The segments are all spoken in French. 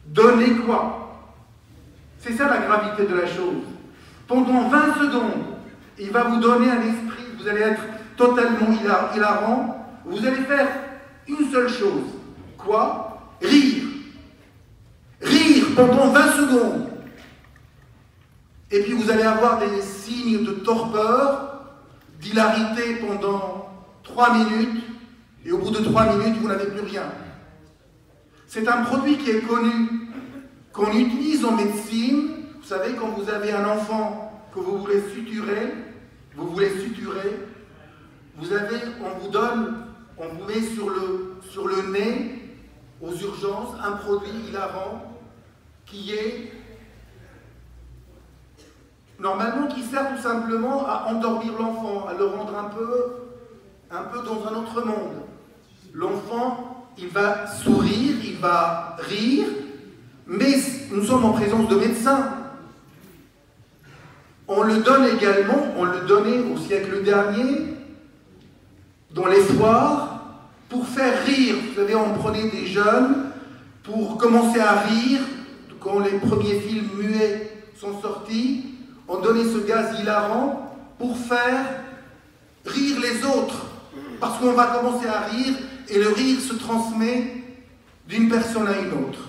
Donner quoi? C'est ça la gravité de la chose. Pendant 20 secondes, il va vous donner un esprit, vous allez être totalement hilarant, vous allez faire une seule chose. Quoi? Rire. Rire pendant 20 secondes. Et puis vous allez avoir des signes de torpeur, d'hilarité pendant 3 minutes, et au bout de 3 minutes, vous n'avez plus rien. C'est un produit qui est connu, qu'on utilise en médecine. Vous savez, quand vous avez un enfant que vous voulez suturer, on vous met sur le nez, aux urgences, un produit hilarant qui est, normalement, qui sert tout simplement à endormir l'enfant, à le rendre un peu dans un autre monde. L'enfant, il va sourire, il va rire, mais nous sommes en présence de médecins. On le donne également, on le donnait au siècle dernier, dans les foires, pour faire rire. Vous savez, on prenait des jeunes pour commencer à rire. Quand les premiers films muets sont sortis, on donnait ce gaz hilarant pour faire rire les autres. Parce qu'on va commencer à rire et le rire se transmet d'une personne à une autre.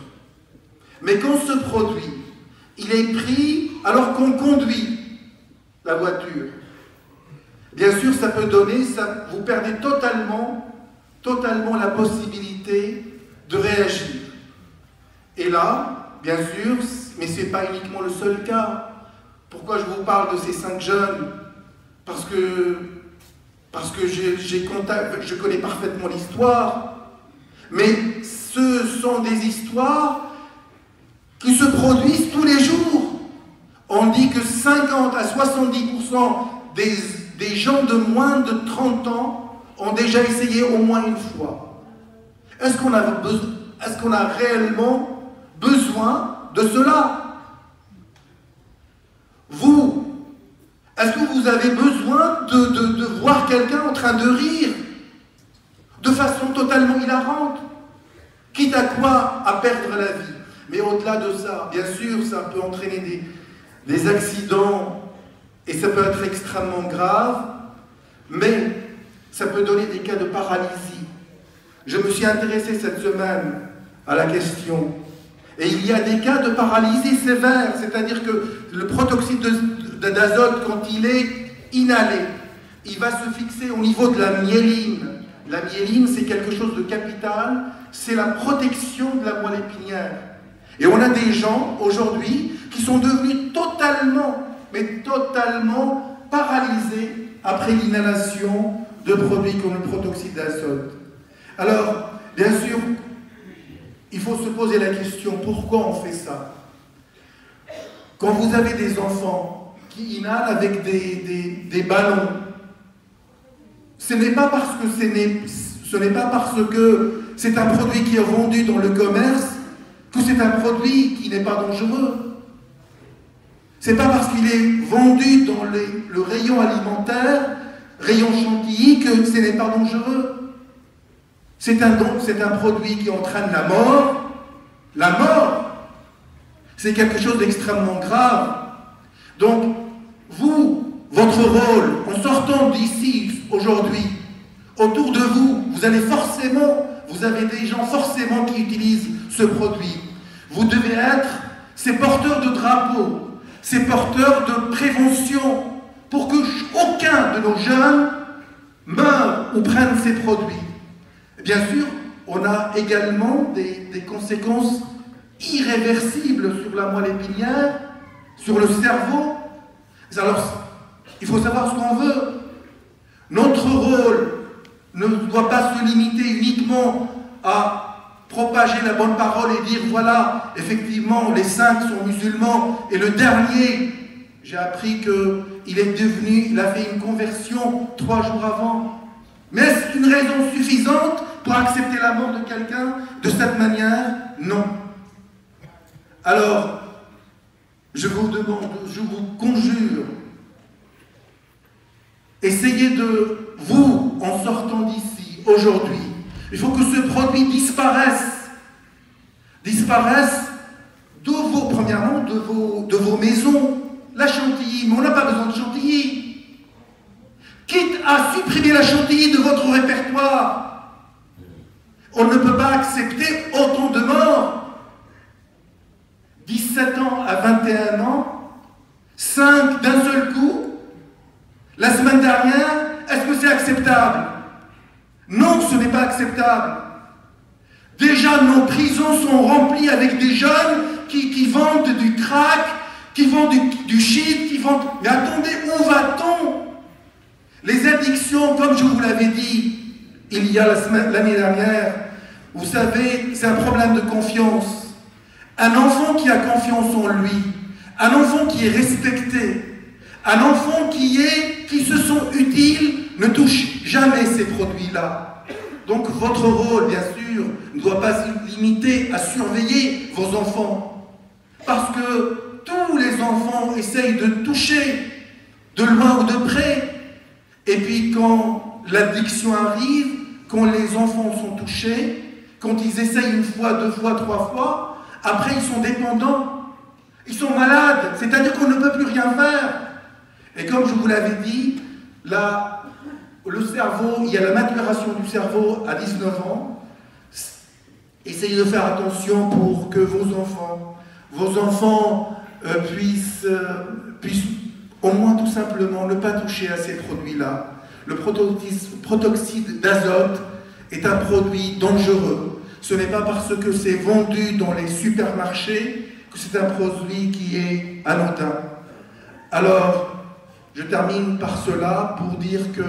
Mais quand ce produit, il est pris alors qu'on conduit la voiture, bien sûr, ça peut donner, vous perdez totalement la possibilité de réagir. Et là, bien sûr, mais ce n'est pas uniquement le seul cas. Pourquoi je vous parle de ces 5 jeunes? Parce que je connais parfaitement l'histoire. Mais ce sont des histoires qui se produisent tous les jours. On dit que 50 à 70% des gens de moins de 30 ans ont déjà essayé au moins une fois. Est-ce qu'on a réellement besoin de cela? Vous, est-ce que vous avez besoin de voir quelqu'un en train de rire de façon totalement hilarante, quitte à quoi? À perdre la vie. Mais au-delà de ça, bien sûr, ça peut entraîner des accidents et ça peut être extrêmement grave, mais ça peut donner des cas de paralysie. Je me suis intéressé cette semaine à la question. Et il y a des cas de paralysie sévère, c'est-à-dire que le protoxyde d'azote, quand il est inhalé, il va se fixer au niveau de la myéline. La myéline, c'est quelque chose de capital, c'est la protection de la moelle épinière. Et on a des gens, aujourd'hui, qui sont devenus totalement paralysés après l'inhalation de produits comme le protoxyde d'azote. Alors, bien sûr, il faut se poser la question, pourquoi on fait ça? Quand vous avez des enfants qui inhalent avec des ballons, ce n'est pas parce que c'est un produit qui est vendu dans le commerce que c'est un produit qui n'est pas dangereux. C'est pas parce qu'il est vendu dans le rayon alimentaire, rayon chantilly, que ce n'est pas dangereux. C'est un produit qui entraîne la mort. La mort, c'est quelque chose d'extrêmement grave. Donc, vous, votre rôle, en sortant d'ici aujourd'hui, autour de vous, vous avez des gens forcément qui utilisent ce produit. Vous devez être ces porteurs de drapeaux, ces porteurs de prévention, pour que aucun de nos jeunes meure ou prenne ces produits. Bien sûr, on a également des conséquences irréversibles sur la moelle épinière, sur le cerveau. Alors, il faut savoir ce qu'on veut. Notre rôle ne doit pas se limiter uniquement à propager la bonne parole et dire voilà, effectivement, les 5 sont musulmans et le dernier, j'ai appris qu'il a fait une conversion 3 jours avant. Mais est-ce une raison suffisante pour accepter la mort de quelqu'un de cette manière? Non. Alors, je vous demande, je vous conjure, essayez de, vous, en sortant d'ici, aujourd'hui, il faut que ce produit disparaisse premièrement de vos maisons. La chantilly, mais on n'a pas besoin de chantilly. Quitte à supprimer la chantilly de votre répertoire, on ne peut pas accepter autant de morts. 17 ans à 21 ans, 5 d'un seul coup. La semaine dernière, est-ce que c'est acceptable? Non, ce n'est pas acceptable. Déjà, nos prisons sont remplies avec des jeunes qui vendent du crack, qui vendent du shit, qui vendent... Mais attendez, où va-t-on? Les addictions, comme je vous l'avais dit il y a l'année dernière, vous savez, c'est un problème de confiance. Un enfant qui a confiance en lui, un enfant qui est respecté, un enfant qui se sent utile, ne touche jamais ces produits-là. Donc votre rôle, bien sûr, ne doit pas se limiter à surveiller vos enfants. Parce que tous les enfants essayent de toucher de loin ou de près. Et puis quand l'addiction arrive, quand les enfants sont touchés, quand ils essayent une fois, 2 fois, 3 fois, après ils sont dépendants. Ils sont malades, c'est-à-dire qu'on ne peut plus rien faire. Et comme je vous l'avais dit, là, le cerveau, il y a la maturation du cerveau à 19 ans. Essayez de faire attention pour que vos enfants puissent au moins tout simplement ne pas toucher à ces produits-là. Le protoxyde d'azote est un produit dangereux. Ce n'est pas parce que c'est vendu dans les supermarchés que c'est un produit qui est anodin. Alors, je termine par cela pour dire que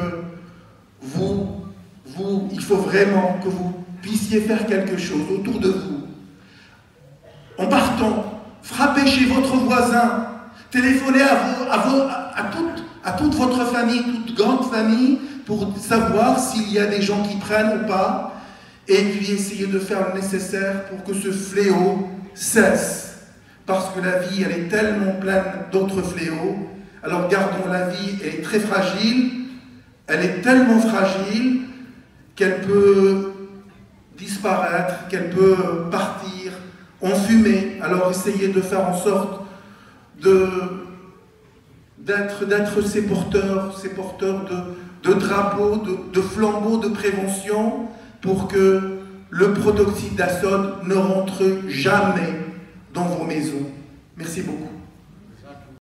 il faut vraiment que vous puissiez faire quelque chose autour de vous. En partant, frappez chez votre voisin, téléphonez à toute votre famille, toute grande famille, pour savoir s'il y a des gens qui prennent ou pas, et puis essayez de faire le nécessaire pour que ce fléau cesse. Parce que la vie, elle est tellement pleine d'autres fléaux. Alors gardons la vie, elle est très fragile, elle est tellement fragile qu'elle peut disparaître, qu'elle peut partir en fumée. Alors essayez de faire en sorte d'être ces porteurs de drapeaux, de flambeaux de prévention pour que le protoxyde d'azote ne rentre jamais dans vos maisons. Merci beaucoup.